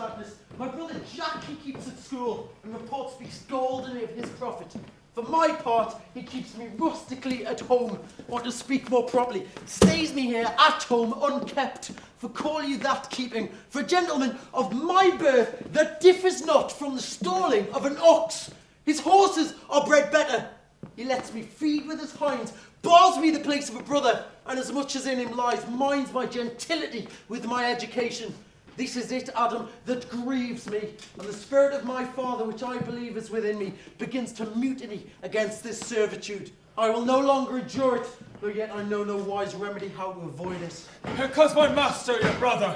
sadness. My brother Jack he keeps at school, and report speaks goldenly of his prophet. For my part, he keeps me rustically at home, or to speak more properly, stays me here at home unkept. For call you that keeping, for a gentleman of my birth that differs not from the stalling of an ox. His horses are bred better. He lets me feed with his hinds, bars me the place of a brother, and as much as in him lies, minds my gentility with my education. This is it, Adam, that grieves me, and the spirit of my father, which I believe is within me, begins to mutiny against this servitude. I will no longer endure it, though yet I know no wise remedy how to avoid it. Because my master, your brother.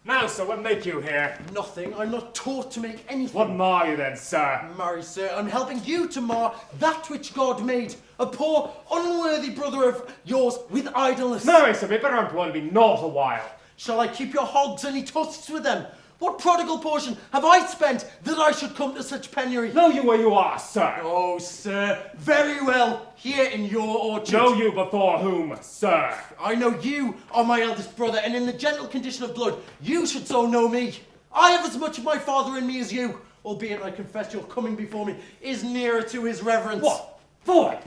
Now, sir, what make you here? Nothing. I'm not taught to make anything. What mar you then, sir? Marry, sir, I'm helping you to mar that which God made. A poor, unworthy brother of yours with idleness. Marry, sir, we better employ me not a while. Shall I keep your hogs any tusks with them? What prodigal portion have I spent that I should come to such penury? Know you where you are, sir? Oh, sir, very well, here in your orchard. Know you before whom, sir? I know you are my eldest brother, and in the gentle condition of blood, you should so know me. I have as much of my father in me as you, albeit I confess your coming before me is nearer to his reverence. What? Boy!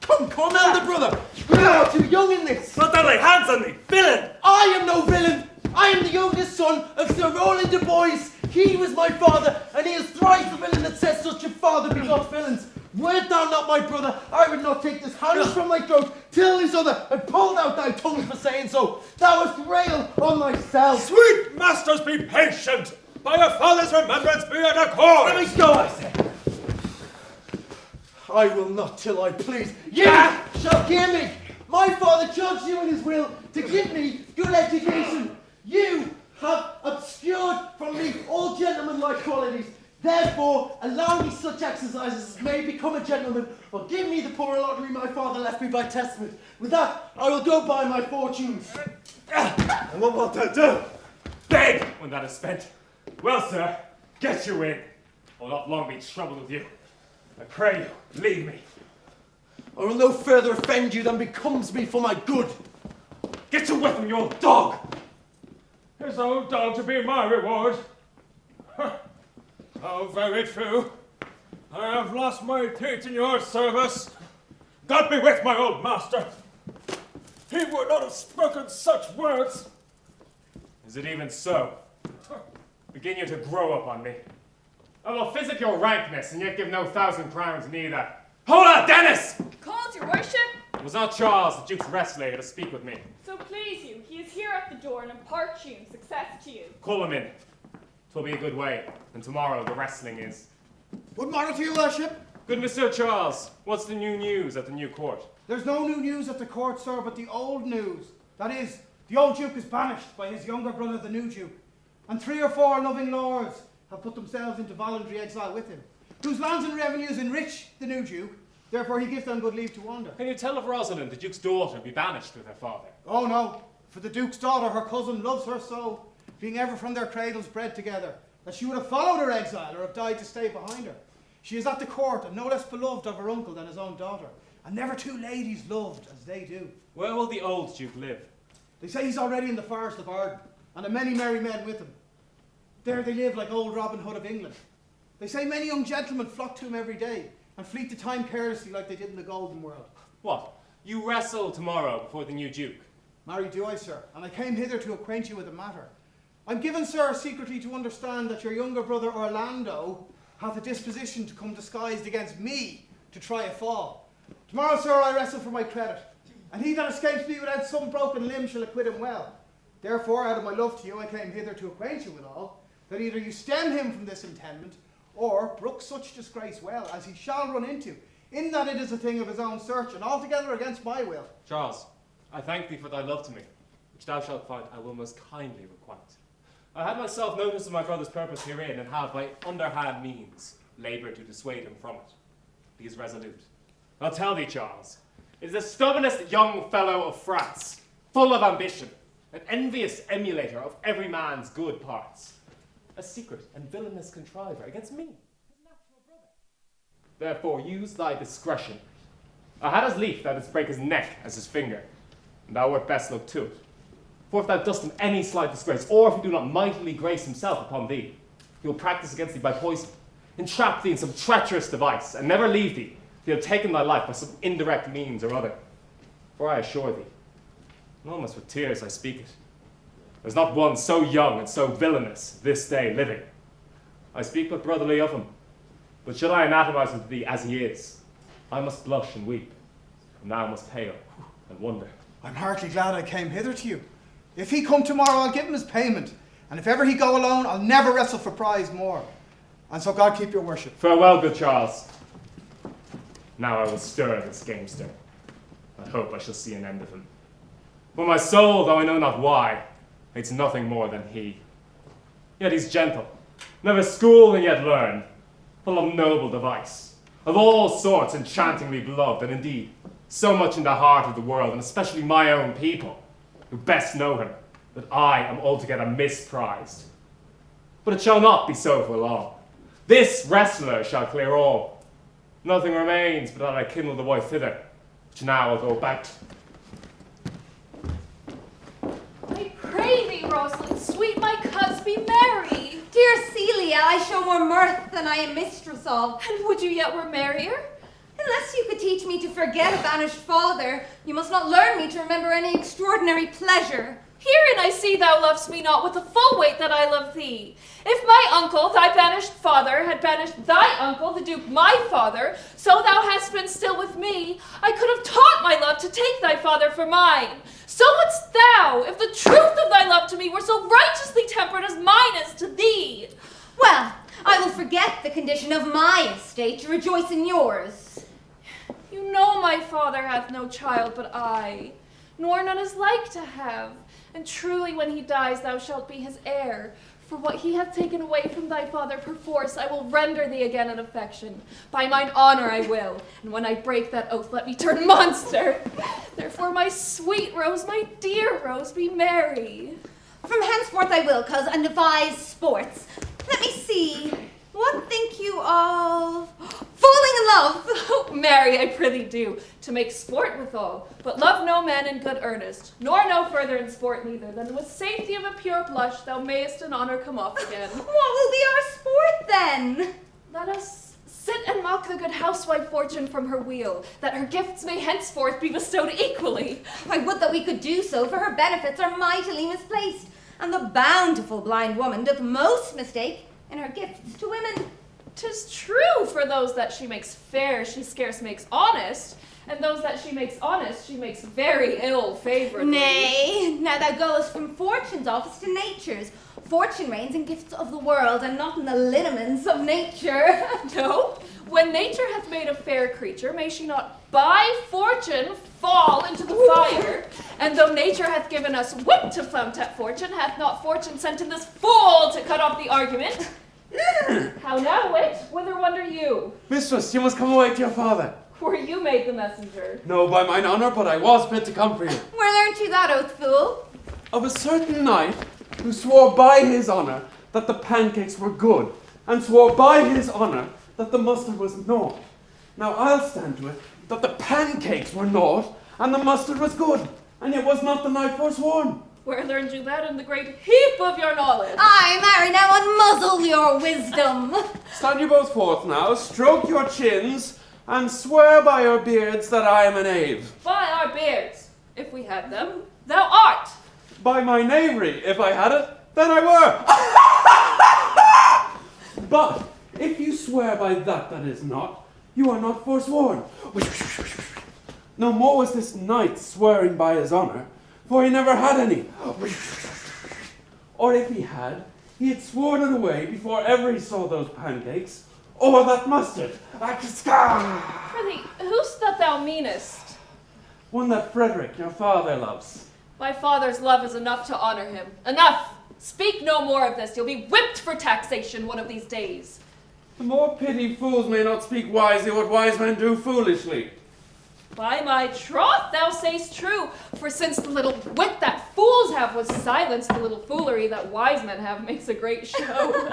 Come, elder brother, you are too young in this. Not that lay hands on me, villain! I am no villain. I am the youngest son of Sir Roland de Boys. He was my father, and he is thrice the villain that says such a father begot villains. Wert thou not my brother, I would not take this hand from thy throat till this other had pulled out thy tongue for saying so. Thou hast railed on thyself. Sweet masters, be patient! By your father's remembrance be at accord! Let me go, I say. I will not till I please. You shall hear me. My father charged you in his will to give me good education. You have obscured from me all gentlemanlike qualities. Therefore, allow me such exercises as may become a gentleman, or give me the poor lottery my father left me by testament. With that, I will go buy my fortunes. And what wilt thou do? Beg when that is spent. Well, sir, get you in. I'll not long be troubled with you. I pray you, leave me. I will no further offend you than becomes me for my good. Get you with him, you old dog! His old dog to be my reward. Oh, very true. I have lost my teeth in your service. God be with my old master. He would not have spoken such words. Is it even so? Begin you to grow up on me. I will physic your rankness, and yet give no 1,000 crowns neither. Hola, Dennis! Calls your worship? It was not Charles, the Duke's wrestler, here to speak with me. So please you, he is here at the door and impart you success to you. Call him in. 'Twill be a good way, and tomorrow the wrestling is. Good morning to you, worship. Good Mr. Charles, what's the new news at the new court? There's no new news at the court, sir, but the old news. That is, the old duke is banished by his younger brother, the new duke, and 3 or 4 loving lords have put themselves into voluntary exile with him, whose lands and revenues enrich the new duke. Therefore, he gives them good leave to wander. Can you tell if Rosalind, the Duke's daughter, be banished with her father? Oh no, for the duke's daughter, her cousin, loves her so, being ever from their cradles bred together, that she would have followed her exile or have died to stay behind her. She is at the court and no less beloved of her uncle than his own daughter, and never 2 ladies loved as they do. Where will the old Duke live? They say he's already in the forest of Arden, and a many merry men with him. There they live like old Robin Hood of England. They say many young gentlemen flock to him every day, and fleet the time carelessly like they did in the golden world. What? You wrestle tomorrow before the new Duke? Marry do I, sir, and I came hither to acquaint you with the matter. I'm given, sir, secretly to understand that your younger brother Orlando hath a disposition to come disguised against me to try a fall. Tomorrow, sir, I wrestle for my credit, and he that escapes me without some broken limb shall acquit him well. Therefore, out of my love to you, I came hither to acquaint you with all, that either you stem him from this intendment, or brook such disgrace well as he shall run into, in that it is a thing of his own search, and altogether against my will. Charles, I thank thee for thy love to me, which thou shalt find I will most kindly requite. I had myself notice of my brother's purpose herein, and have by underhand means laboured to dissuade him from it. He is resolute. I'll tell thee, Charles, it is the stubbornest young fellow of France, full of ambition, an envious emulator of every man's good parts, a secret and villainous contriver against me, his natural brother. Therefore use thy discretion. I had as lief thou didst break his neck as his finger, and thou wert best look to it. For if thou dost him any slight disgrace, or if he do not mightily grace himself upon thee, he will practice against thee by poison, entrap thee in some treacherous device, and never leave thee, till he have taken thy life by some indirect means or other. For I assure thee, and almost with tears I speak it, there's not one so young and so villainous this day living. I speak but brotherly of him, but should I anatomize him to thee as he is, I must blush and weep, and thou must pale and wonder. I'm heartily glad I came hither to you. If he come tomorrow, I'll give him his payment. And if ever he go alone, I'll never wrestle for prize more. And so God keep your worship. Farewell, good Charles. Now I will stir this gamester. I hope I shall see an end of him. For my soul, though I know not why, hates nothing more than he. Yet he's gentle, never schooled and yet learned, full of noble device, of all sorts enchantingly beloved, and indeed, so much in the heart of the world, and especially my own people, who best know him, that I am altogether misprized. But it shall not be so for long. This wrestler shall clear all. Nothing remains but that I kindle the wife thither, which now I'll go about. I pray thee, Rosalind, sweet my cuds, be merry. Dear Celia, I show more mirth than I am mistress of. And would you yet were merrier? Unless you could teach me to forget a banished father, you must not learn me to remember any extraordinary pleasure. Herein I see thou lovest me not with the full weight that I love thee. If my uncle, thy banished father, had banished thy uncle, the Duke my father, so thou hast been still with me, I could have taught my love to take thy father for mine. So wouldst thou, if the truth of thy love to me were so righteously tempered as mine is to thee. Well, I will forget the condition of my estate to rejoice in yours. You know my father hath no child but I, nor none is like to have. And truly when he dies thou shalt be his heir. For what he hath taken away from thy father perforce, I will render thee again in affection. By mine honor I will, and when I break that oath, let me turn monster. Therefore, my sweet Rose, my dear Rose, be merry. From henceforth I will, cause and devise sports. Let me see. What think you of falling in love? Oh, marry, I prithee do, to make sport withal, but love no man in good earnest, nor no further in sport neither, than with safety of a pure blush thou mayest in honor come off again. What will be our sport then? Let us sit and mock the good housewife Fortune from her wheel, that her gifts may henceforth be bestowed equally. I would that we could do so, for her benefits are mightily misplaced, and the bountiful blind woman doth most mistake in her gifts to women. 'Tis true, for those that she makes fair, she scarce makes honest, and those that she makes honest, she makes very ill favourably. Nay, now thou goest from Fortune's office to Nature's. Fortune reigns in gifts of the world, and not in the lineaments of nature. No, when nature hath made a fair creature, may she not by fortune fall into the fire? And though nature hath given us wit to flaunt at fortune, hath not fortune sent in this fool to cut off the argument? How now, wit? Whither wander you? Mistress, you must come away to your father. Were you made the messenger? No, by mine honour, but I was bid to come for you. Where learned you that oath, fool? Of a certain knight who swore by his honour that the pancakes were good, and swore by his honour that the mustard was naught. Now I'll stand to it that the pancakes were naught, and the mustard was good, and yet was not the knight forsworn. Where learned you that in the great heap of your knowledge? Aye, marry, now unmuzzle your wisdom. Stand you both forth now, stroke your chins, and swear by your beards that I am a knave. By our beards, if we had them, thou art. By my knavery, if I had it, then I were. But if you swear by that is not, you are not forsworn. No more was this knight swearing by his honour, for he never had any. Or if he had sworn it away before ever he saw those pancakes, or that mustard. Prithee, who's that thou meanest? One that Frederick, your father, loves. My father's love is enough to honor him. Enough! Speak no more of this. You'll be whipped for taxation one of these days. The more pity fools may not speak wisely what wise men do foolishly. By my troth, thou say'st true, for since the little wit that fools have was silenced, the little foolery that wise men have makes a great show.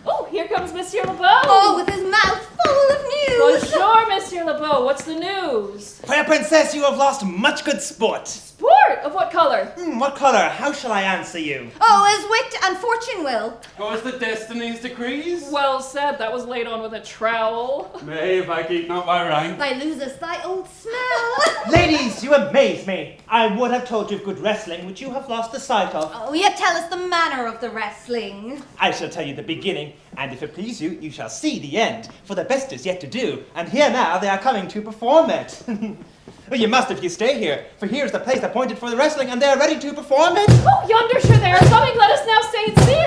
Oh, here comes Monsieur Lebeau. Oh, with his mouth full of news. Bonjour, Monsieur Lebeau. What's the news? Fair princess, you have lost much good sport. Sport? shirt, of what colour? What colour? How shall I answer you? Oh, as wit and fortune will. Or as the destiny's decrees? Well said, that was laid on with a trowel. Nay, if I keep not my rank. Thou losest thy old smell. Ladies, you amaze me. I would have told you of good wrestling, which you have lost the sight of. Oh, yet tell us the manner of the wrestling. I shall tell you the beginning, and if it please you, you shall see the end, for the best is yet to do, and here now they are coming to perform it. Well, you must if you stay here, for here's the place appointed for the wrestling, and they are ready to perform it. Oh, yonder sure they are coming, let us now stay and see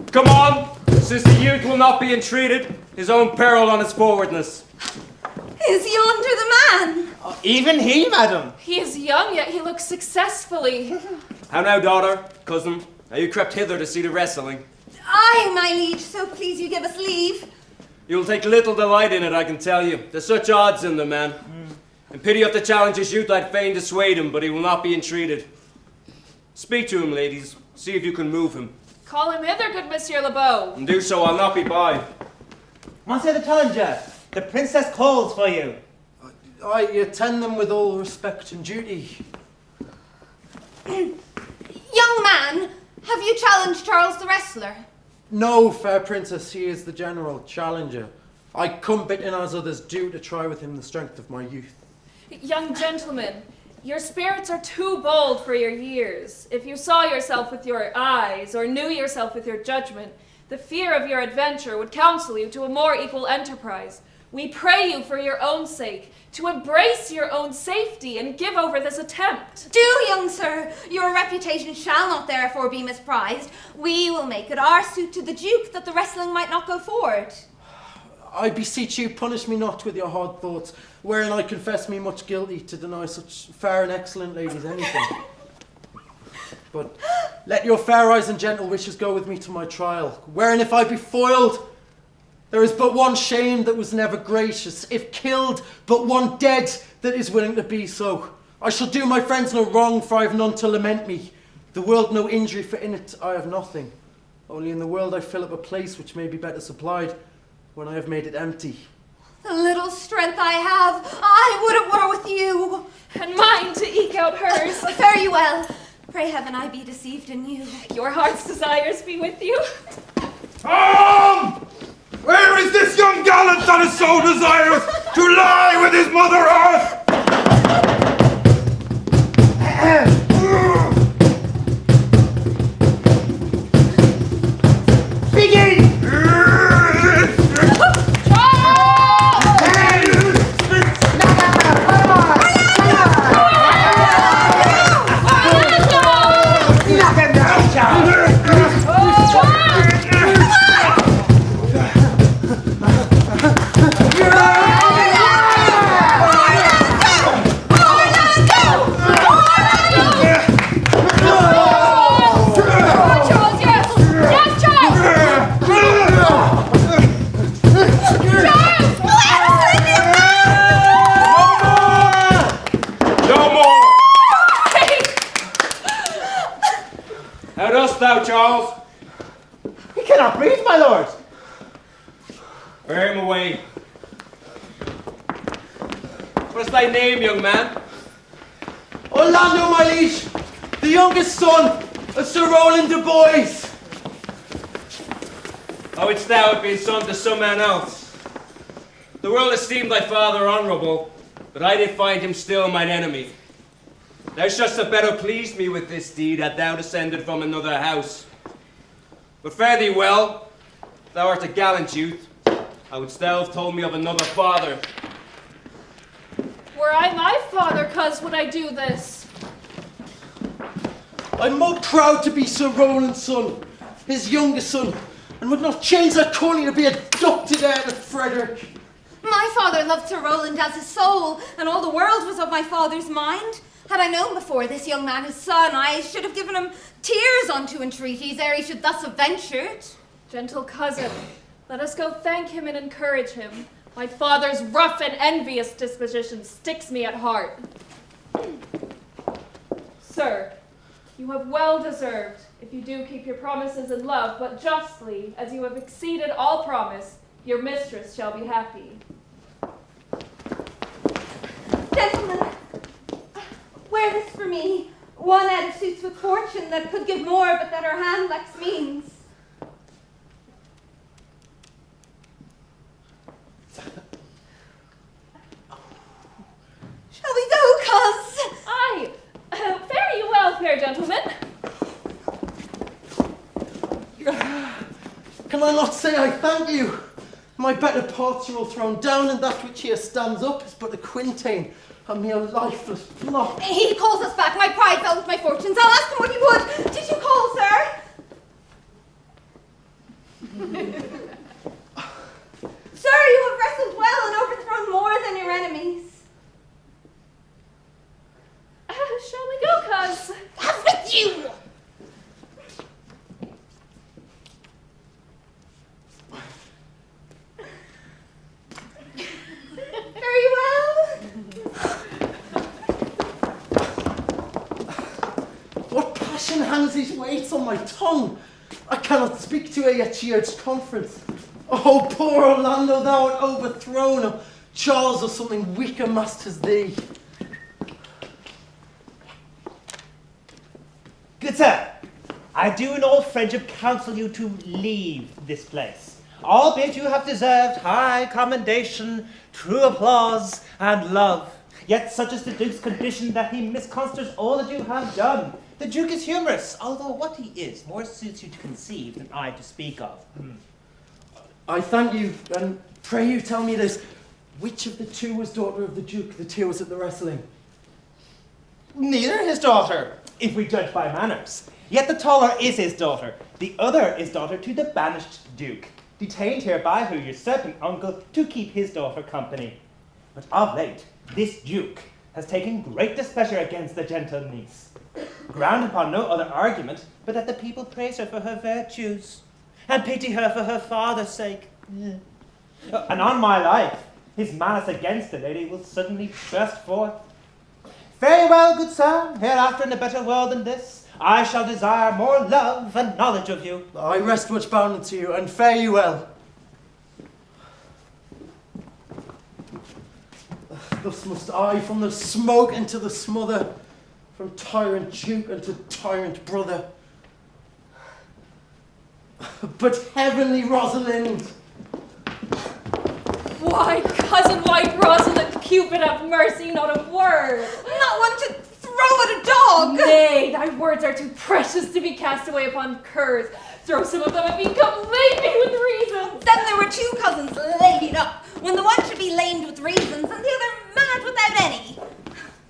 it. Come on, since the youth will not be entreated, his own peril on his forwardness. Is yonder the man? Even he, madam. He is young, yet he looks successfully. How now, daughter, cousin, are you crept hither to see the wrestling? Aye, my liege, so please you give us leave. You'll take little delight in it, I can tell you. There's such odds in the man. In pity of the challenger's youth, I'd fain dissuade him, but he will not be entreated. Speak to him, ladies. See if you can move him. Call him hither, good Monsieur LeBeau. And do so, I'll not be by. Monsieur the challenger, the princess calls for you. I attend them with all respect and duty. Young man, have you challenged Charles the wrestler? No, fair princess, he is the general challenger. I come bitten as others do to try with him the strength of my youth. Young gentleman, your spirits are too bold for your years. If you saw yourself with your eyes, or knew yourself with your judgment, the fear of your adventure would counsel you to a more equal enterprise. We pray you for your own sake, to embrace your own safety and give over this attempt. Do, young sir. Your reputation shall not therefore be misprized. We will make it our suit to the Duke that the wrestling might not go forward. I beseech you, punish me not with your hard thoughts, wherein I confess me much guilty to deny such fair and excellent ladies anything. But let your fair eyes and gentle wishes go with me to my trial, wherein if I be foiled, there is but one shame that was never gracious, if killed, but one dead that is willing to be so. I shall do my friends no wrong, for I have none to lament me. The world no injury, for in it I have nothing. Only in the world I fill up a place which may be better supplied when I have made it empty. The little strength I have, I would at war with you. And mine to eke out hers. Fare you well. Pray heaven I be deceived in you. Your heart's desires be with you. Where is this young gallant that is so desirous to lie with his mother earth? Begin! Thou, Charles? He cannot breathe, my lord. Bear him away. What's thy name, young man? Orlando, my liege, the youngest son of Sir Roland de Boys. Oh, it's thou had been son to some man else. The world esteemed thy father honourable, but I did find him still mine enemy. Thou shouldst have better pleased me with this deed had thou descended from another house. But fare thee well, thou art a gallant youth. How wouldst thou have told me of another father? Were I my father, cuz, would I do this? I'm more proud to be Sir Roland's son, his youngest son, and would not change that calling to be adopted heir to Frederick. My father loved Sir Roland as his soul, and all the world was of my father's mind. Had I known before this young man his son, I should have given him tears unto entreaties ere he should thus have ventured. Gentle cousin, let us go thank him and encourage him. My father's rough and envious disposition sticks me at heart. Sir, you have well deserved, if you do keep your promises in love, but justly, as you have exceeded all promise, your mistress shall be happy. Gentlemen, where me. One out of suits with fortune that could give more, but that her hand lacks means. Shall we go, coz? Aye. Fare you well, fair gentlemen. Can I not say I thank you? My better parts are all thrown down, and that which here stands up is but a quintain, a mere lifeless block. He calls us back. My pride fell with my fortunes. I'll ask him what he would. Did you call, sir? Sir, you have wrestled well and overthrown more than your enemies. Shall we go, cuz? Have with you! Very well. What passion hangs these weights on my tongue? I cannot speak to her, yet she urged conference. Oh, poor Orlando, thou art overthrown, or Charles or something weaker masters thee. Good sir, I do in all friendship counsel you to leave this place, albeit you have deserved high commendation, true applause, and love. Yet such is the Duke's condition that he misconstrues all that you have done. The Duke is humorous, although what he is more suits you to conceive than I to speak of. I thank you, and pray you tell me this. Which of the two was daughter of the Duke that here was at the wrestling? Neither his daughter, if we judge by manners. Yet the taller is his daughter. The other is daughter to the banished Duke, detained here by her usurping uncle to keep his daughter company. But of late, this Duke has taken great displeasure against the gentle niece, grounded upon no other argument but that the people praise her for her virtues, and pity her for her father's sake. And on my life, his malice against the lady will suddenly burst forth. Very well, good sir, hereafter in a better world than this, I shall desire more love and knowledge of you. I rest much bound unto you, and fare you well. Thus must I from the smoke into the smother, from tyrant Duke unto tyrant brother. But heavenly Rosalind! Why, cousin White Rosalind, Cupid have mercy, not a word. Not one to throw at a dog. Nay, thy words are too precious to be cast away upon curs. Throw some of them at me, come lay me with reasons. Then there were two cousins laid up, when the one should be lamed with reasons and the other mad without any.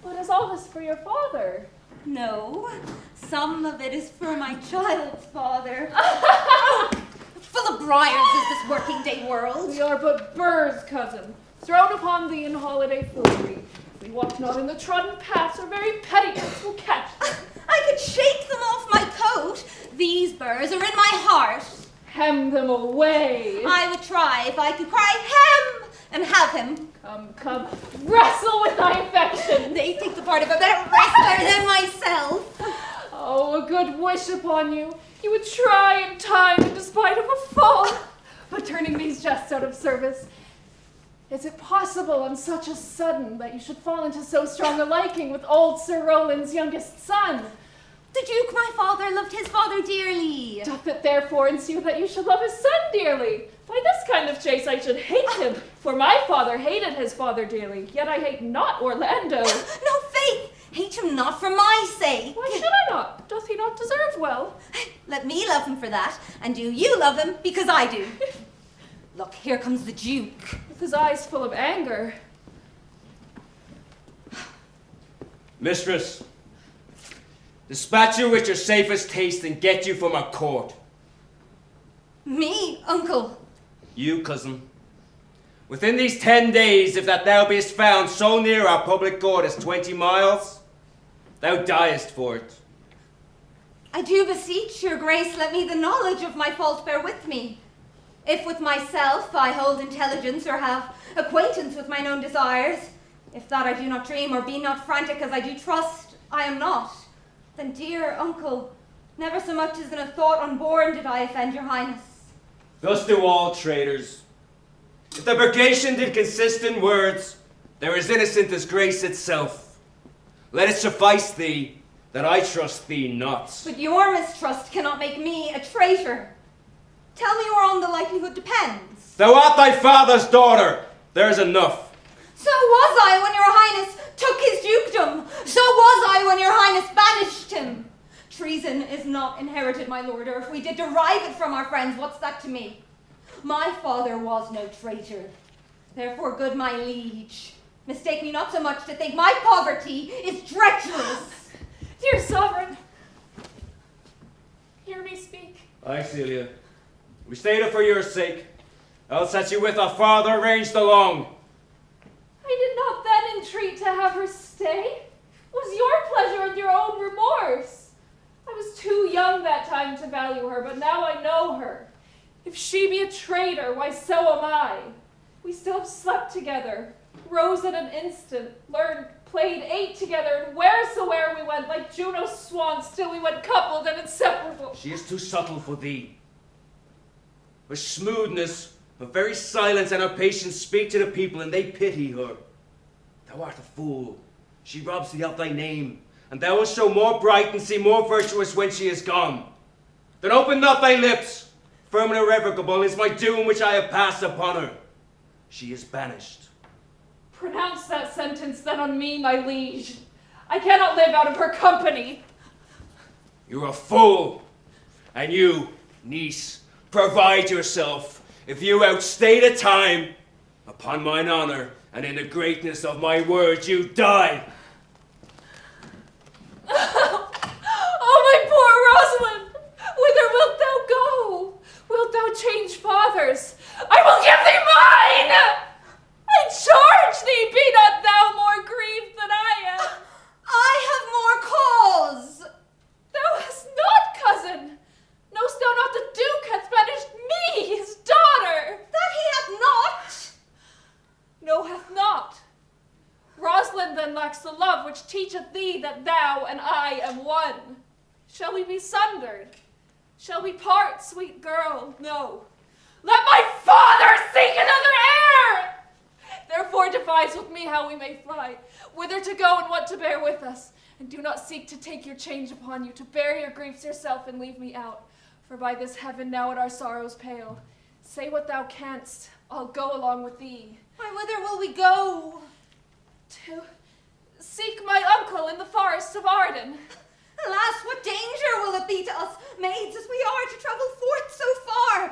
What is all this for your father? No, some of it is for my child's father. Full of briars is this working day world. We are but birds, cousin, thrown upon thee in holiday foolery. We walk not in the trodden paths, or very petticoats will catch them. I could shake them off my coat. These burrs are in my heart. Hem them away. I would try if I could cry hem and have him. Come, come, wrestle with thy affection. They take the part of a better wrestler than myself. Oh, a good wish upon you. You would try in time in despite of a fall. But turning these jests out of service, is it possible on such a sudden that you should fall into so strong a liking with old Sir Roland's youngest son? The Duke, my father, loved his father dearly. Doth it therefore ensue that you should love his son dearly? By this kind of chase I should hate him, for my father hated his father dearly, yet I hate not Orlando. No faith! Hate him not for my sake. Why should I not? Doth he not deserve well? Let me love him for that, and do you love him because I do. Look, here comes the Duke. With his eyes full of anger. Mistress, dispatch you with your safest taste and get you from our court. Me, uncle? You, cousin. Within these 10 days, if that thou beest found so near our public court as 20 miles, thou diest for it. I do beseech your grace, let me the knowledge of my fault bear with me. If with myself I hold intelligence or have acquaintance with mine own desires, if that I do not dream or be not frantic as I do trust I am not, then dear uncle, never so much as in a thought unborn did I offend your highness. Thus do all traitors. If the purgation did consist in words, they're as innocent as grace itself. Let it suffice thee that I trust thee not. But your mistrust cannot make me a traitor. Tell me whereon the likelihood depends. Thou art thy father's daughter. There's enough. So was I when your highness took his dukedom. So was I when your highness banished him. Treason is not inherited, my lord, or if we did derive it from our friends, what's that to me? My father was no traitor. Therefore, good my liege, mistake me not so much to think my poverty is treacherous. Dear sovereign, hear me speak. Aye, Celia. We stayed it for your sake, else had you with a father ranged along. I did not then entreat to have her stay. It was your pleasure and your own remorse. I was too young that time to value her, but now I know her. If she be a traitor, why so am I. We still have slept together, rose at an instant, learned, played, ate together, and wheresoe'er we went, like Juno's swan, still we went coupled and inseparable. She is too subtle for thee. Her smoothness, her very silence and her patience speak to the people, and they pity her. Thou art a fool. She robs thee of thy name, and thou wilt show more bright and seem more virtuous when she is gone. Then open not thy lips. Firm and irrevocable is my doom which I have passed upon her. She is banished. Pronounce that sentence then on me, my liege. I cannot live out of her company. You're a fool. And you, niece, provide yourself. If you outstay the time, upon mine honor and in the greatness of my word, you die. Oh, my poor Rosalind! Whither wilt thou go? Wilt thou change fathers? I will give thee mine! I charge thee, be not thou more grieved than I am. I have more cause. Thou hast not, cousin. Knowst thou not the Duke hath banished me, his daughter? That he hath not. No, hath not. Rosalind then lacks the love which teacheth thee that thou and I am one. Shall we be sundered? Shall we part, sweet girl? No. Let my father seek another heir! Therefore devise with me how we may fly, whither to go and what to bear with us. And do not seek to take your change upon you, to bear your griefs yourself and leave me out. For by this heaven now at our sorrows pale. Say what thou canst, I'll go along with thee. Why, whither will we go? To seek my uncle in the forests of Arden. Alas, what danger will it be to us, maids as we are, to travel forth so far?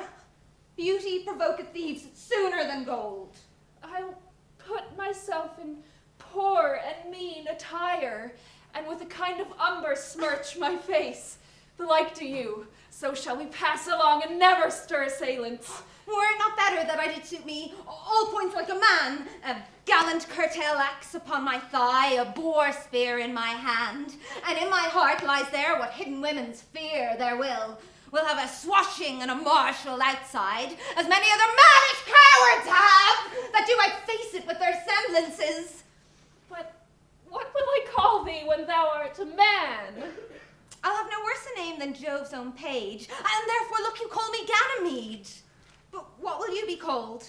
Beauty provoketh thieves sooner than gold. I'll put myself in poor and mean attire, and with a kind of umber smirch my face. The like do you, so shall we pass along and never stir assailants. Were it not better that I did suit me all points like a man, a gallant curtail axe upon my thigh, a boar spear in my hand, and in my heart lies there what hidden women's fear their will. We'll have a swashing and a martial outside, as many other mannish cowards have, that do outface it with their semblances. But what will I call thee when thou art a man? I'll have no worse a name than Jove's own page, and therefore look you call me Ganymede. But what will you be called?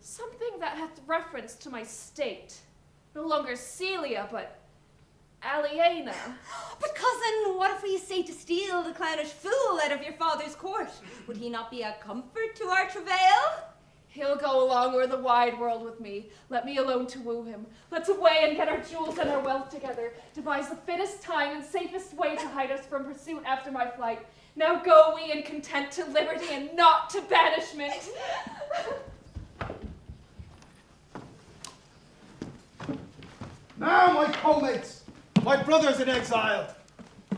Something that hath reference to my state. No longer Celia, but Aliena. But cousin, what if we essay to steal the clownish fool out of your father's court? Would he not be a comfort to our travail? He'll go along o'er the wide world with me. Let me alone to woo him. Let's away and get our jewels and our wealth together. Devise the fittest time and safest way to hide us from pursuit after my flight. Now go we in content to liberty and not to banishment. Now, my comrades, my brothers in exile,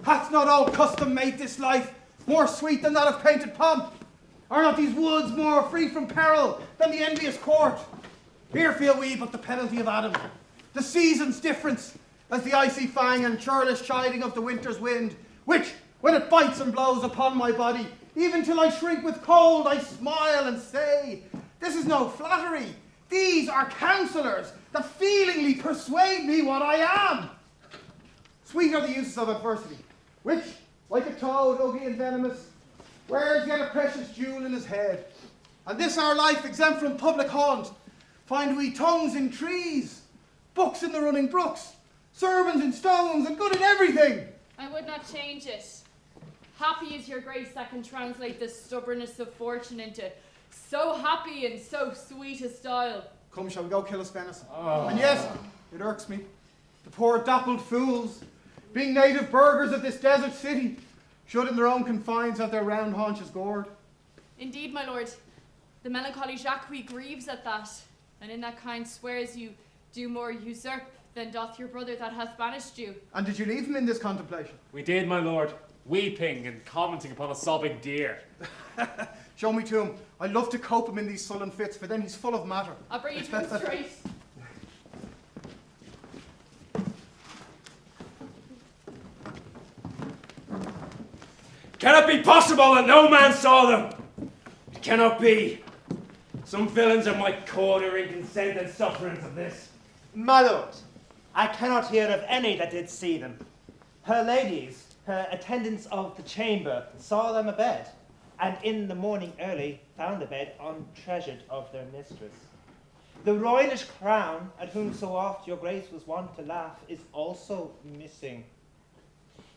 hath not old custom made this life more sweet than that of painted pomp? Are not these woods more free from peril than the envious court? Here feel we but the penalty of Adam, the season's difference, as the icy fang and churlish chiding of the winter's wind, which, when it bites and blows upon my body, even till I shrink with cold, I smile and say, this is no flattery. These are counsellors that feelingly persuade me what I am. Sweet are the uses of adversity, which, like a toad, ugly and venomous, wears yet a precious jewel in his head. And this our life, exempt from public haunt, find we tongues in trees, books in the running brooks, sermons in stones, and good in everything. I would not change it. Happy is your grace that can translate the stubbornness of fortune into so happy and so sweet a style. Come, shall we go kill us, Venice? And yes, it irks me. The poor dappled fools, being native burghers of this desert city, should in their own confines have their round haunches gored. Indeed, my lord, the melancholy Jacques grieves at that, and in that kind swears you do more usurp than doth your brother that hath banished you. And did you leave him in this contemplation? We did, my lord, weeping and commenting upon a sobbing deer. Show me to him. I love to cope him in these sullen fits, for then he's full of matter. I'll bring you to him straight. Can it be possible that no man saw them? It cannot be. Some villains of my court are in consent and sufferance of this. My lord, I cannot hear of any that did see them. Her ladies, her attendants of the chamber, saw them abed, and in the morning early found the bed untreasured of their mistress. The royalish crown, at whom so oft your grace was wont to laugh, is also missing.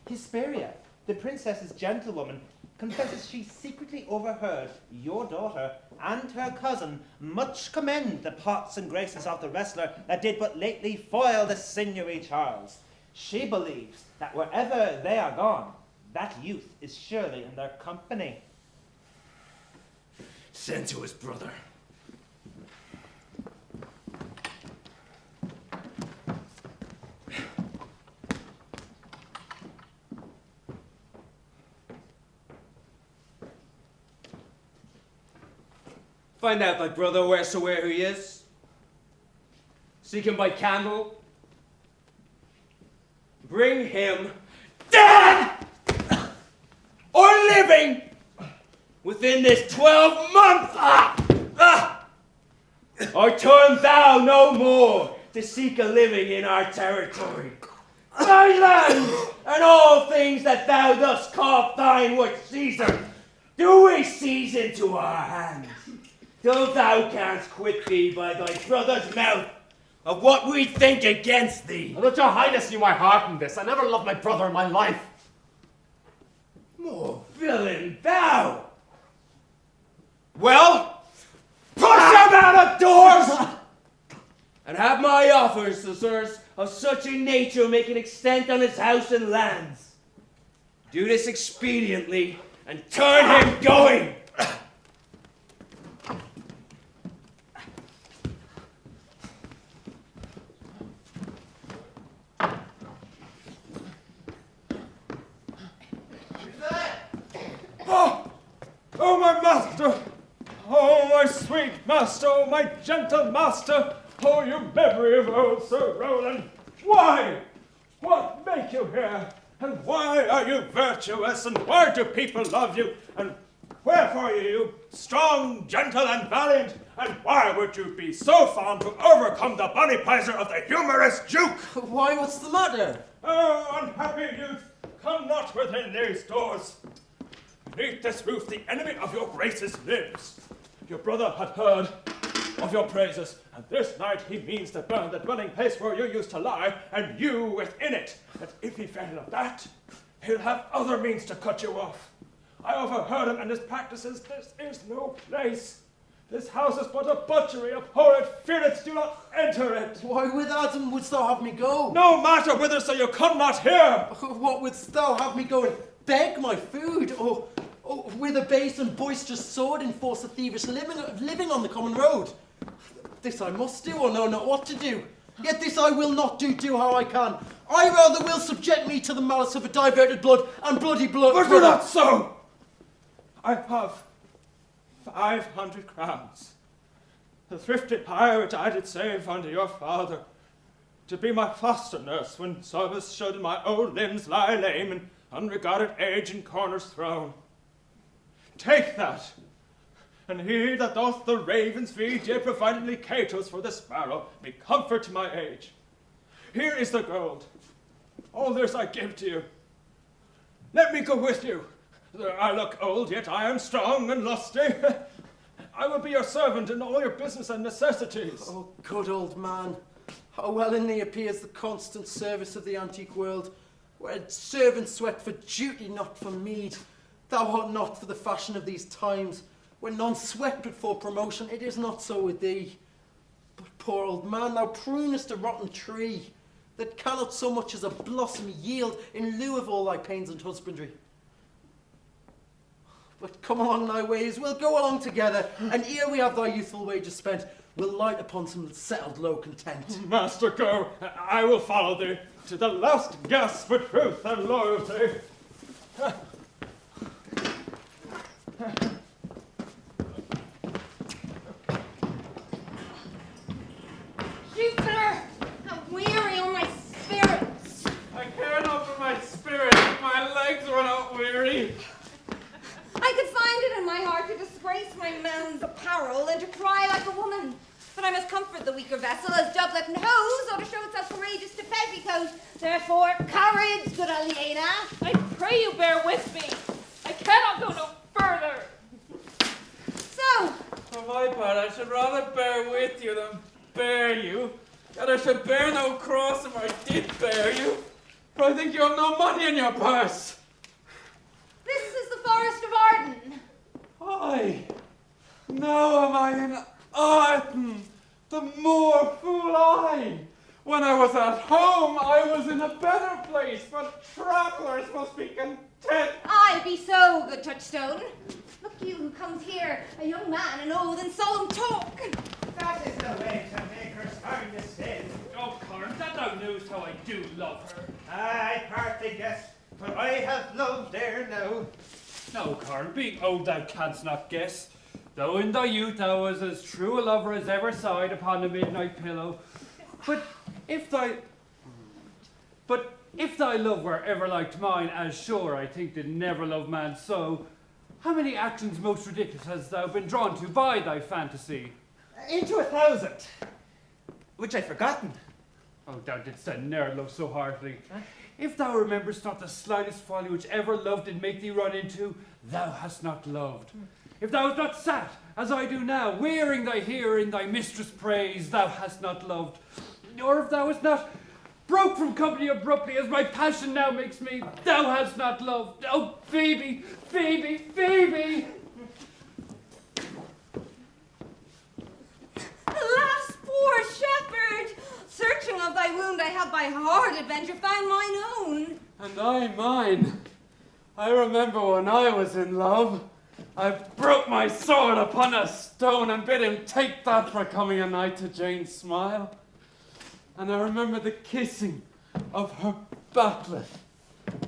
Hesperia, the princess's gentlewoman, confesses she secretly overheard your daughter and her cousin much commend the parts and graces of the wrestler that did but lately foil the sinewy Charles. She believes that wherever they are gone, that youth is surely in their company. Send to his brother. Find out thy brother wheresoever he is. Seek him by candle. Bring him dead or living within this 12 months. Or turn thou no more to seek a living in our territory. Thy lands and all things that thou dost call thine with Caesar, do we seize into our hands, till thou canst quit thee by thy brother's mouth of what we think against thee. That your highness knew my heart in this. I never loved my brother in my life. More villain thou! Well, push him out of doors! And have my offers, sirs, of such a nature make an extent on his house and lands. Do this expediently, and turn him going! Oh, my master! Oh, my sweet master! Oh, my gentle master! Oh, you memory of old Sir Roland! Why? What make you here? And why are you virtuous? And why do people love you? And wherefore are you strong, gentle, and valiant? And why would you be so fond to overcome the bonny pleasure of the humorous Duke? Why, what's the matter? Oh, unhappy youth, come not within these doors. Beneath this roof the enemy of your graces lives. Your brother had heard of your praises, and this night he means to burn the dwelling place where you used to lie, and you within it. And if he fail of that, he'll have other means to cut you off. I overheard him and his practices. This is no place. This house is but a butchery. Abhor it, fear it, do not enter it. Why, with Adam wouldst thou have me go? No matter whither so you come not here. What wouldst thou have me go and beg my food? Or with a base and boisterous sword enforce a thievish living on the common road? This I must do, or know not what to do. Yet this I will not do how I can. I rather will subject me to the malice of a diverted blood and bloody blood. But not so. I have 500 crowns, the thrifty pyre which I did save unto your father, to be my foster nurse when service should my old limbs lie lame and unregarded age in corners thrown. Take that, and he that doth the ravens feed, yea, providently caters for the sparrow, be comfort to my age. Here is the gold. All this I give to you. Let me go with you. I look old, yet I am strong and lusty. I will be your servant in all your business and necessities. Oh, good old man. How well in thee appears the constant service of the antique world, where servants sweat for duty, not for meed. Thou art not for the fashion of these times, where none sweat but for promotion. It is not so with thee. But poor old man, thou prunest a rotten tree, that cannot so much as a blossom yield in lieu of all thy pains and husbandry. But come along thy ways, we'll go along together, and ere we have thy youthful wages spent, we'll light upon some settled low content. Master, go. I will follow thee to the last gasp for truth and loyalty. Jupiter, I'm weary on my spirits. I care not for my spirit, if my legs were not weary. I could find it in my heart to disgrace my man's apparel and to cry like a woman. But I must comfort the weaker vessel, as doublet and hose ought to show itself courageous to petticoat. Therefore, courage, good Aliena. I pray you bear with me. I cannot go no further. So, For my part, I should rather bear with you than bear you. Yet I should bear no cross if I did bear you. For I think you have no money in your purse. this is the Forest of Arden. Aye. Now am I in Arden, the more fool I. When I was at home, I was in a better place, but travellers must be content. I be so, good Touchstone. Look you who comes here, a young man in oath and solemn talk. That is the way to make her sound the sin. Oh, Corn, that thou knowest how I do love her. I partly guess, for I have loved her now. No, Corn, being old thou canst not guess. Though in thy youth thou was as true a lover as ever sighed upon the midnight pillow. But if thy love were ever like mine, as sure I think did never love man so, how many actions most ridiculous hast thou been drawn to by thy fantasy? Into 1,000, which I've forgotten. Oh, thou didst ne'er love so heartily. If thou rememberest not the slightest folly which ever love did make thee run into, thou hast not loved. If thou hast not sat, as I do now, wearing thy hair in thy mistress' praise, thou hast not loved. Or if thou hast not broke from company abruptly, as my passion now makes me, thou hast not loved. Oh, Phoebe, Phoebe, Phoebe! Alas, poor shepherd! Searching of thy wound, I have by hard adventure found mine own. And I mine. I remember when I was in love, I broke my sword upon a stone and bid him take that for coming a night to Jane's smile. And I remember the kissing of her batlet,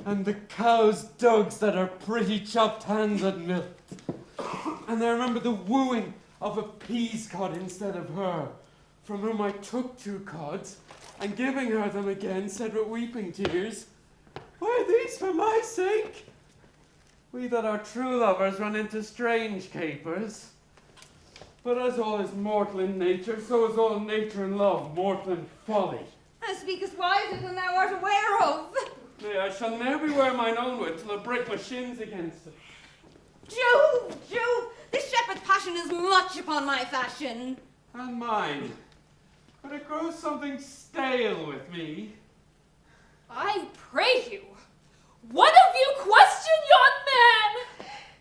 and the cow's dugs that her pretty chopped hands had milked. And I remember the wooing of a peas cod instead of her, from whom I took 2 cods, and giving her them again, said with weeping tears, "Why are these for my sake? We that are true lovers run into strange capers. But as all is mortal in nature, so is all nature and love mortal in folly. Thou speakest wiser than thou art aware of. Nay, I shall ne'er be where mine own wit till I break my shins against it. Jove, Jove, this shepherd's passion is much upon my fashion. And mine. But it grows something stale with me. I pray you, one of you question yon man.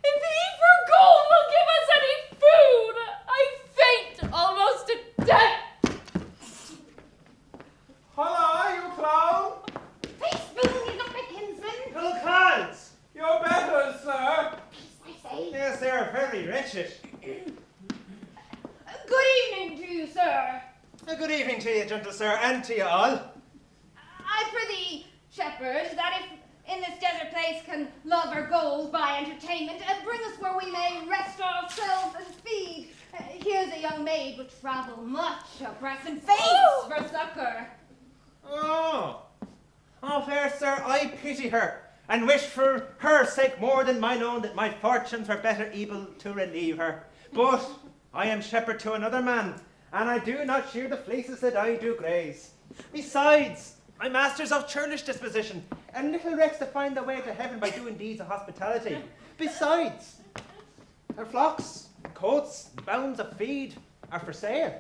If he for gold will give us any food, I faint almost to death. Holla, you clown! Face spoon, you not my kinsman. Little clouds! You're better, sir. I say. Yes, they are very wretched. Good evening to you, sir. Good evening to you, gentle sir, and to you all. I prithee, shepherd, that if in this desert place can love or gold buy entertainment, bring us where we may rest ourselves and feed. Here's a young maid would travel much, oppressed and faints for succor. Oh, fair sir, I pity her, and wish for her sake more than mine own that my fortunes were better able to relieve her. But I am shepherd to another man, and I do not shear the fleeces that I do graze. Besides, my master's of churlish disposition, and little recks to find the way to heaven by doing deeds of hospitality. Besides, her flocks, coats, bounds of feed are for sale,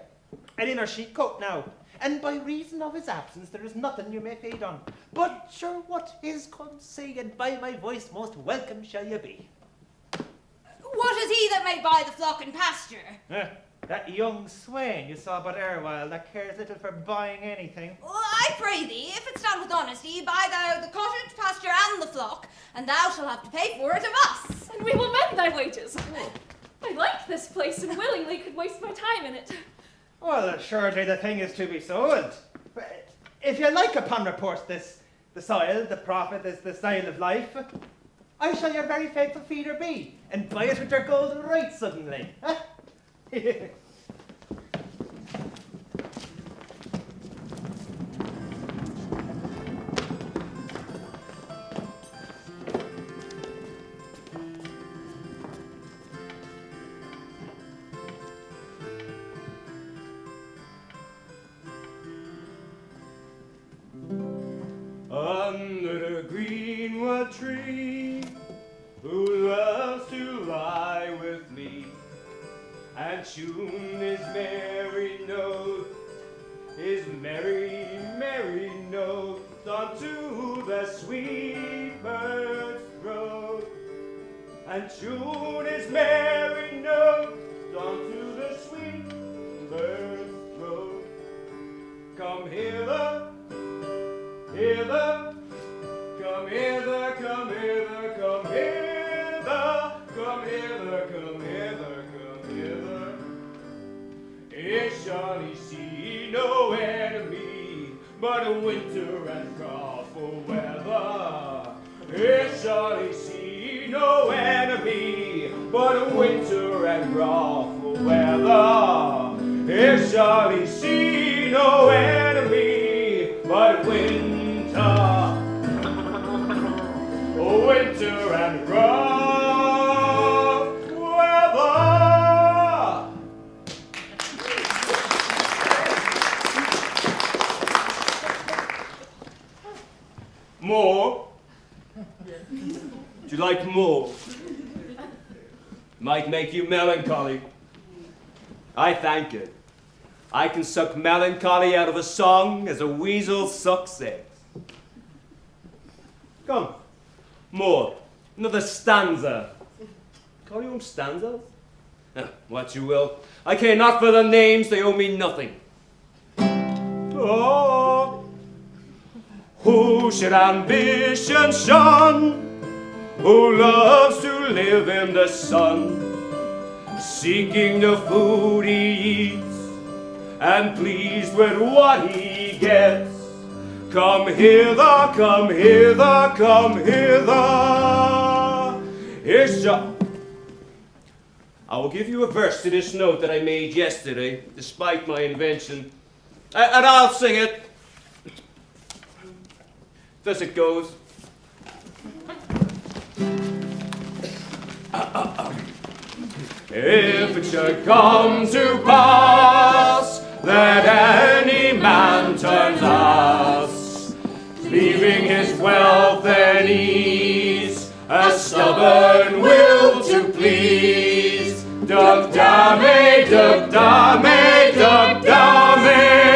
and in her sheepcote now. And by reason of his absence, there is nothing you may feed on. But sure, what is come say, and by my voice most welcome shall you be. What is he that may buy the flock and pasture? That young swain you saw but erewhile, that cares little for buying anything. Well, I pray thee, if it stand with honesty, buy thou the cottage, pasture, and the flock, and thou shalt have to pay for it of us. And we will mend thy wages. I like this place and willingly could waste my time in it. Well, assuredly the thing is to be sold. If you like upon report this, the soil, the profit, is the style of life, I shall your very faithful feeder be, and buy it with your golden right suddenly. Huh? Under the greenwood tree, who loves to lie with me and tune his merry note, his merry, merry note unto the sweet bird's throat, and tune his merry note unto the sweet bird's throat. Come hither, hither, come hither, come hither, come hither, come hither, come hither, come hither. It shall he see no enemy, but a winter and awful weather. It shall he see no enemy, but a winter and awful weather. It shall he see no enemy, but winter, oh, winter and rough weather. More? Would you like more? Might make you melancholy. I thank it. I can suck melancholy out of a song as a weasel sucks eggs. Come, more. Another stanza. Call you them stanzas? What you will. I care not for the names, they owe me nothing. Oh, who should ambition shun? Who loves to live in the sun, seeking the food he eats, and pleased with what he gets. Come hither, come hither, come hither. Here's John. I will give you a verse to this note that I made yesterday, despite my invention, and I'll sing it. Thus it goes. If it should come to pass that any man turns us, leaving his wealth and ease, a stubborn will to please, duck dame, duck dame, duck dame.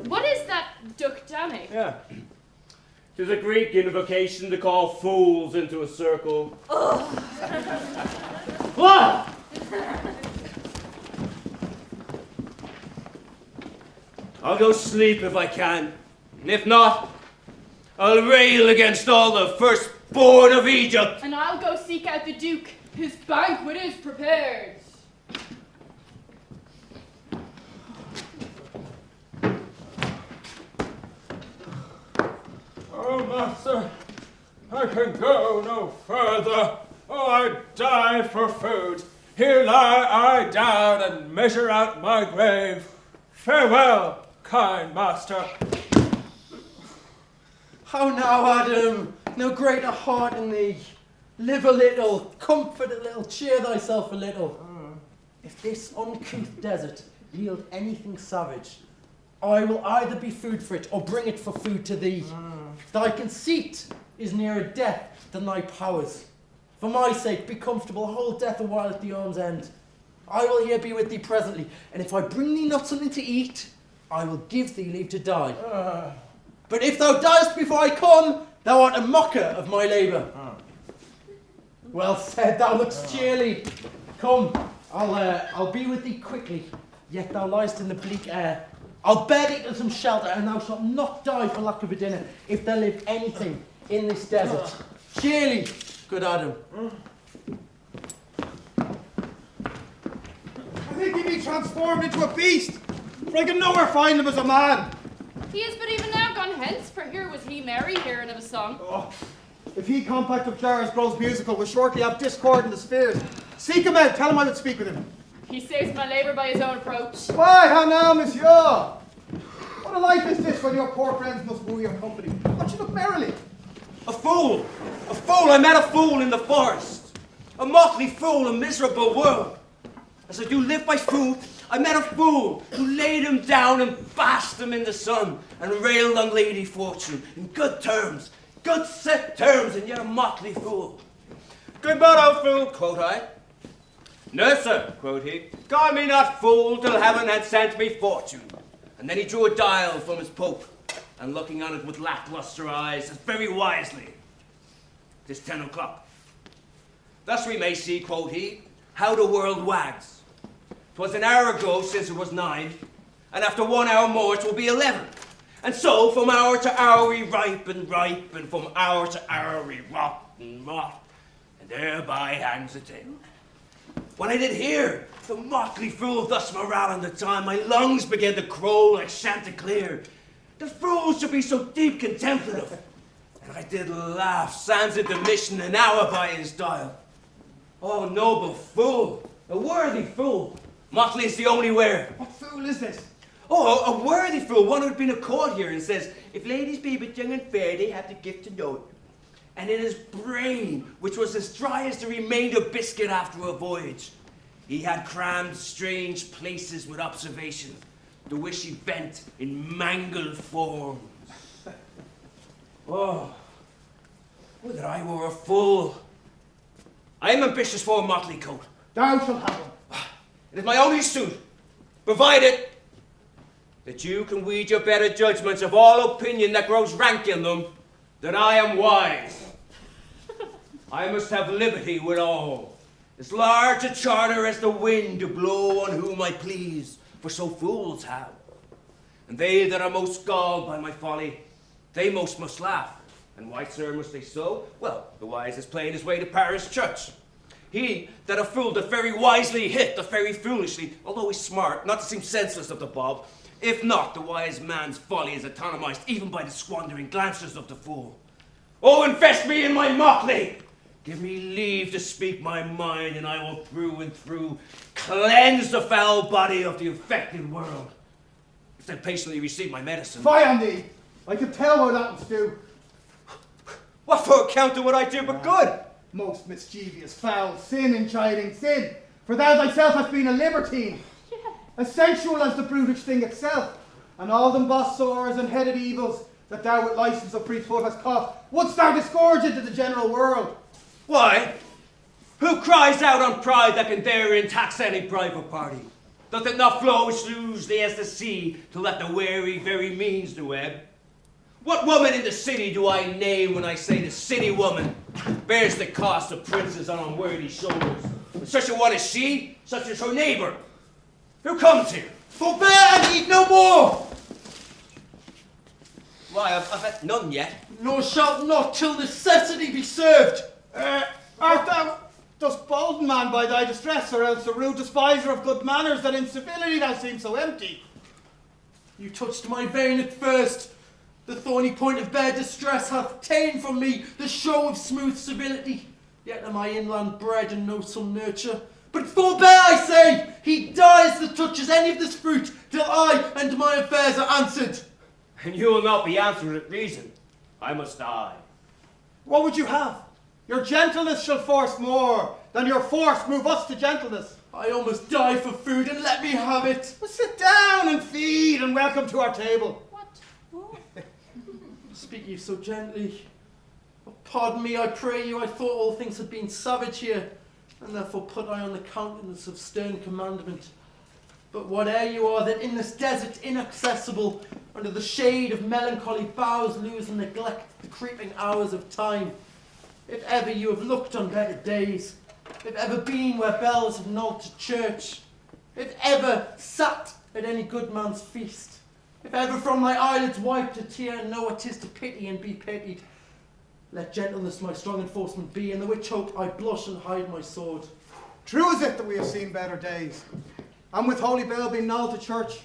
What is that duck dame? Yeah. Tis a Greek invocation to call fools into a circle. What? I'll go sleep if I can, and if not, I'll rail against all the firstborn of Egypt. And I'll go seek out the Duke. His banquet is prepared. Oh, master, I can go no further. Oh, I die for food. Here lie I down and measure out my grave. Farewell, kind master. How now, Adam? No greater heart in thee. Live a little, comfort a little, cheer thyself a little. If this uncouth desert yield anything savage, I will either be food for it or bring it for food to thee. Thy conceit is nearer death than thy powers. For my sake, be comfortable, hold death a while at the arm's end. I will here be with thee presently, and if I bring thee not something to eat, I will give thee leave to die. But if thou diest before I come, thou art a mocker of my labour. Well said, thou lookst cheerly. Come, I'll be with thee quickly, yet thou liest in the bleak air. I'll bear thee to some shelter, and thou shalt not die for lack of a dinner, if there live anything in this desert. Cheerly, good Adam. I think he be transformed into a beast, for I can nowhere find him as a man. He is but even now gone hence, for here was he merry hearing of a song. Oh, if he compact of jars grows musical, will shortly have discord in the spheres. Seek him out, tell him I would speak with him. He saves my labour by his own approach. Why, how now, monsieur? What a life is this when your poor friends must woo your company? What you look merrily? A fool! A fool! I met a fool in the forest. A motley fool, a miserable world. As I do live by food, I met a fool who laid him down and bashed him in the sun and railed on Lady Fortune in good terms, good set terms, and yet a motley fool. Good morrow, fool, quoth I. No, sir, quoth he, call me not fool till heaven had sent me fortune. And then he drew a dial from his poke, and looking on it with lackluster eyes, says very wisely, 'tis 10 o'clock. Thus we may see, quoth he, how the world wags. 'Twas an hour ago since it was 9, and after 1 hour more it will be 11. And so from hour to hour we ripen, and from hour to hour we rot, and thereby hangs the tale. When I did hear the motley fool thus morale in the time, my lungs began to crow like Chanticleer. The fool should be so deep contemplative. And I did laugh, sans intermission, an hour by his dial. Oh, noble fool, a worthy fool. Motley is the only wear. What fool is this? Oh, a worthy fool, one who'd been a courtier and says, if ladies be but young and fair, they have the gift to know it. And in his brain, which was as dry as the remainder biscuit after a voyage, he had crammed strange places with observation, the which he bent in mangled forms. Oh, would that I were a fool. I am ambitious for a motley coat. Thou shalt have him. It is my only suit, provided that you can weed your better judgments of all opinion that grows rank in them, that I am wise. I must have liberty with all, as large a charter as the wind to blow on whom I please, for so fools have. And they that are most galled by my folly, they most must laugh. And why, sir, must they so? Well, the wise is playing his way to parish church. He that a fool doth very wisely hit, doth very foolishly, although he's smart, not to seem senseless of the bob. If not, the wise man's folly is autonomized even by the squandering glances of the fool. Oh, invest me in my motley! Give me leave to speak my mind, and I will through and through cleanse the foul body of the infected world. If they patiently receive my medicine. Fie on thee! I can tell what that would do. What for account do what I do but good? Most mischievous, foul sin in chiding sin. For thou thyself hast been a libertine, as sensual as the brutish thing itself, and all them boss sores and headed evils that thou with license of priesthood hast caught, wouldst thou disgorge into the general world. Why? Who cries out on pride that can therein tax any private party? Doth it not flow as loosely as the sea to let the weary very means do ebb? What woman in the city do I name when I say the city woman bears the cost of princes on unworthy shoulders? And such a one as she, such as her neighbour. Who comes here? Forbear and eat no more! Why, I've had none yet. Nor shalt not till necessity be served. Art thou dost bolden man by thy distress, or else a rude despiser of good manners, that in civility thou seem so empty? You touched my vein at first. The thorny point of bare distress hath ta'en from me the show of smooth civility. Yet am I inland bred and know some nurture. But forbear, I say! He dies that touches any of this fruit, till I and my affairs are answered. And you will not be answered at reason. I must die. What would you have? Your gentleness shall force more than your force move us to gentleness. I almost die for food, and let me have it. Well, sit down and feed, and welcome to our table. What? Speak you so gently. Pardon me, I pray you, I thought all things had been savage here, and therefore put I on the countenance of stern commandment. But whate'er you are that in this desert inaccessible, under the shade of melancholy boughs lose and neglect the creeping hours of time, if ever you have looked on better days, if ever been where bells have knolled to church, if ever sat at any good man's feast, if ever from my eyelids wiped a tear and know what 'tis to pity and be pitied, let gentleness my strong enforcement be, in the which hope I blush and hide my sword. True is it that we have seen better days, and with holy bell been knolled to church,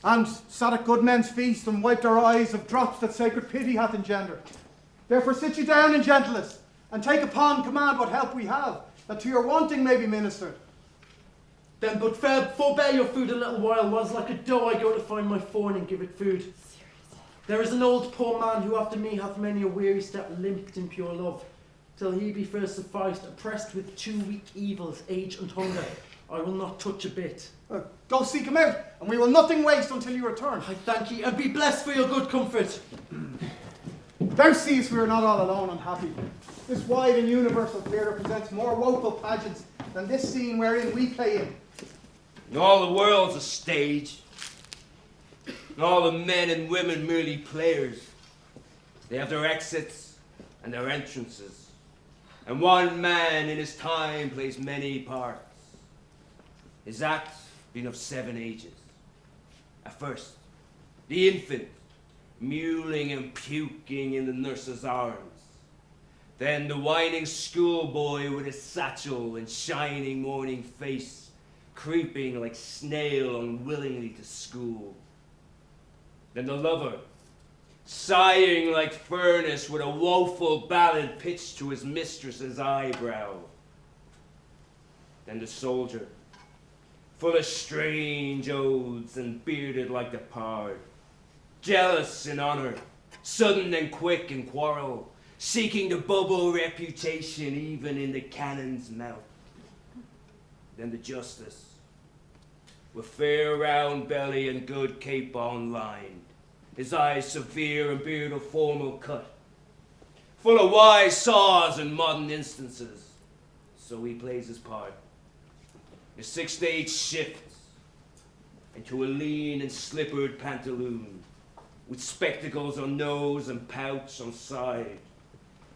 and sat at good men's feast, and wiped our eyes of drops that sacred pity hath engendered. Therefore sit you down in gentleness, and take upon command what help we have, that to your wanting may be ministered. Then but forbear your food a little whilst like a doe I go to find my fawn and give it food. There is an old poor man who after me hath many a weary step limped in pure love, till he be first sufficed, oppressed with 2 weak evils, age and hunger. I will not touch a bit. Go seek him out, and we will nothing waste until you return. I thank ye, and be blessed for your good comfort. Thou seest we are not all alone and happy. This wide and universal theatre presents more woeful pageants than this scene wherein we play in. And all the world's a stage. And all the men and women merely players. They have their exits and their entrances. And one man in his time plays many parts. His act being of 7 ages. At first, the infant, mewling and puking in the nurse's arms. Then the whining schoolboy with his satchel and shining morning face, creeping like snail unwillingly to school. Then the lover, sighing like furnace with a woeful ballad pitched to his mistress's eyebrow. Then the soldier, full of strange oaths and bearded like the pard, jealous in honor, sudden and quick in quarrel, seeking to bubble reputation even in the cannon's mouth. Then the justice, with fair round belly and good capon lined, his eyes severe and beard of formal cut, full of wise saws and modern instances. So he plays his part. The 6th stage shifts into a lean and slippered pantaloon, with spectacles on nose and pouch on side,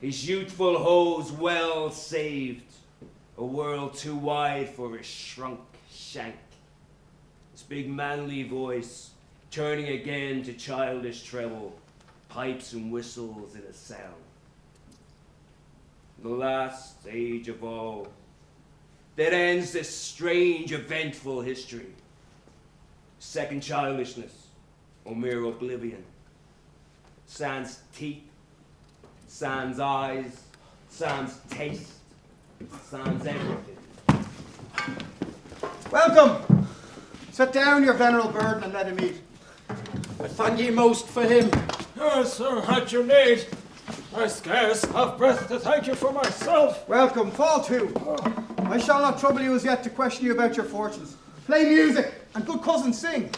his youthful hose well saved, a world too wide for his shrunk shank. His big manly voice, turning again to childish treble, pipes and whistles in a sound. The last age of all, that ends this strange, eventful history. Second childishness, or mere oblivion. Sans teeth, sans eyes, sans taste, sans everything. Welcome! Set down your venerable burden and let him eat. I thank ye most for him. Yes, sir, at your need. I scarce have breath to thank you for myself. Welcome, fall to. I shall not trouble you as yet to question you about your fortunes. Play music, and good cousin sing.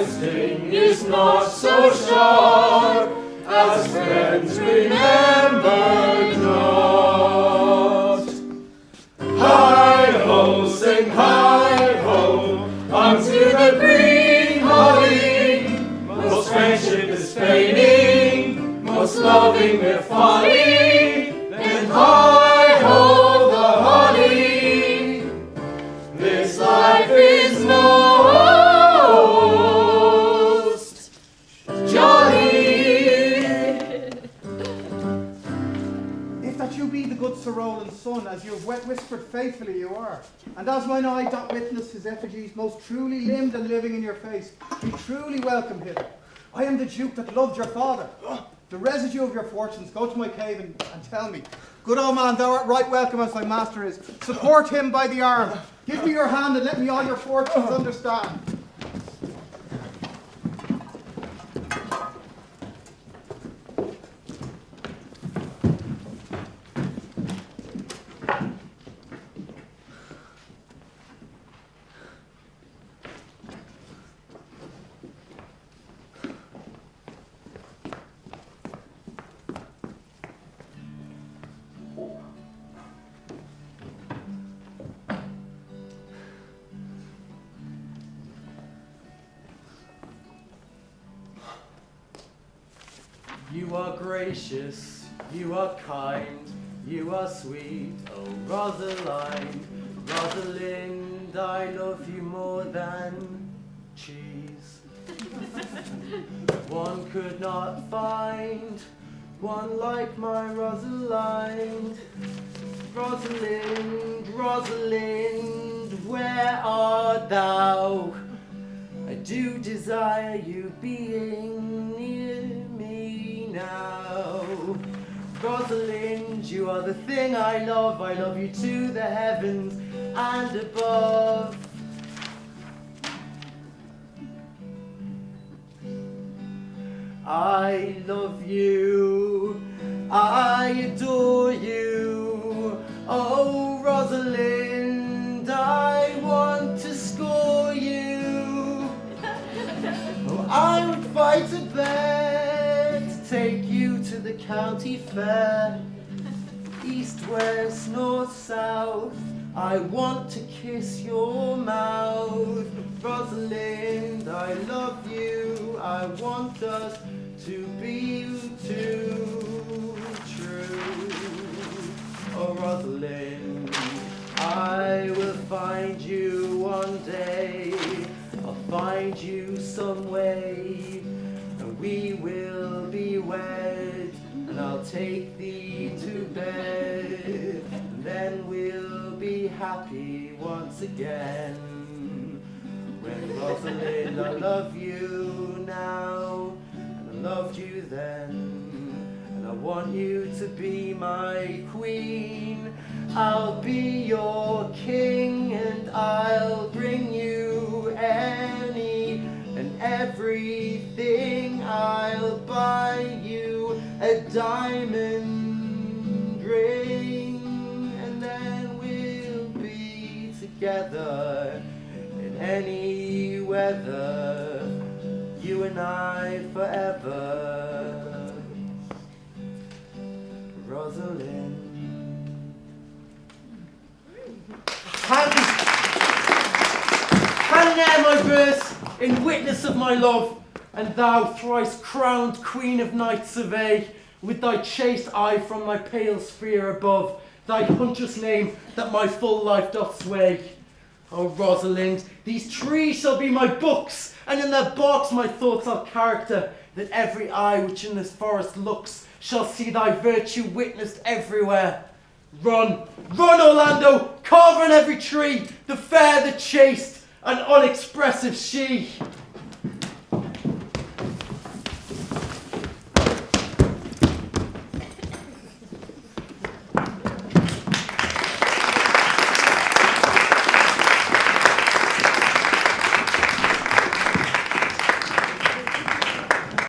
Sting not so sharp as friends remembered not. Hi-ho, sing hi-ho, unto the green holly. Most friendship is feigning, most loving we're folly. Then hi-ho, the holly. This life is most jolly. If that you be the good Sir Rowland's son, as you have whispered faithfully you are, and as mine eye doth witness his effigies most truly limbed and living in your face, be truly welcome hither. I am the Duke that loved your father. The residue of your fortunes, go to my cave and tell me. Good old man, thou art right welcome as thy master is. Support him by the arm. Give me your hand and let me all your fortunes understand. You are gracious, you are kind, you are sweet, oh Rosalind, Rosalind, I love you more than cheese. One could not find one like my Rosalind. Rosalind, Rosalind, where art thou? I do desire you being near me now. Rosalind, you are the thing I love you to the heavens and above. I love you, I adore you, oh Rosalind, I want to score you. Oh, I would fight a bear to take you to the county fair. East, west, north, south, I want to kiss your mouth. Rosalind, I love you, I want us to be too true. Oh Rosalind, I will find you one day, I'll find you some way, and we will be wed, and I'll take thee to bed, and then we'll be happy once again. When Rosalind, I love you now, and I loved you then, and I want you to be my queen. I'll be your king, and I'll bring you any and everything. I'll buy you a diamond ring, and then we'll be together in any weather, you and I forever. Rosalind. Hand now my verse in witness of my love, and thou thrice crowned queen of night survey, with thy chaste eye from thy pale sphere above, thy huntress name that my full life doth sway. O Rosalind, these trees shall be my books, and in their barks my thoughts I'll character, that every eye which in this forest looks shall see thy virtue witnessed everywhere. Run, run, Orlando, carve on every tree, the fair, the chaste, and unexpressive she.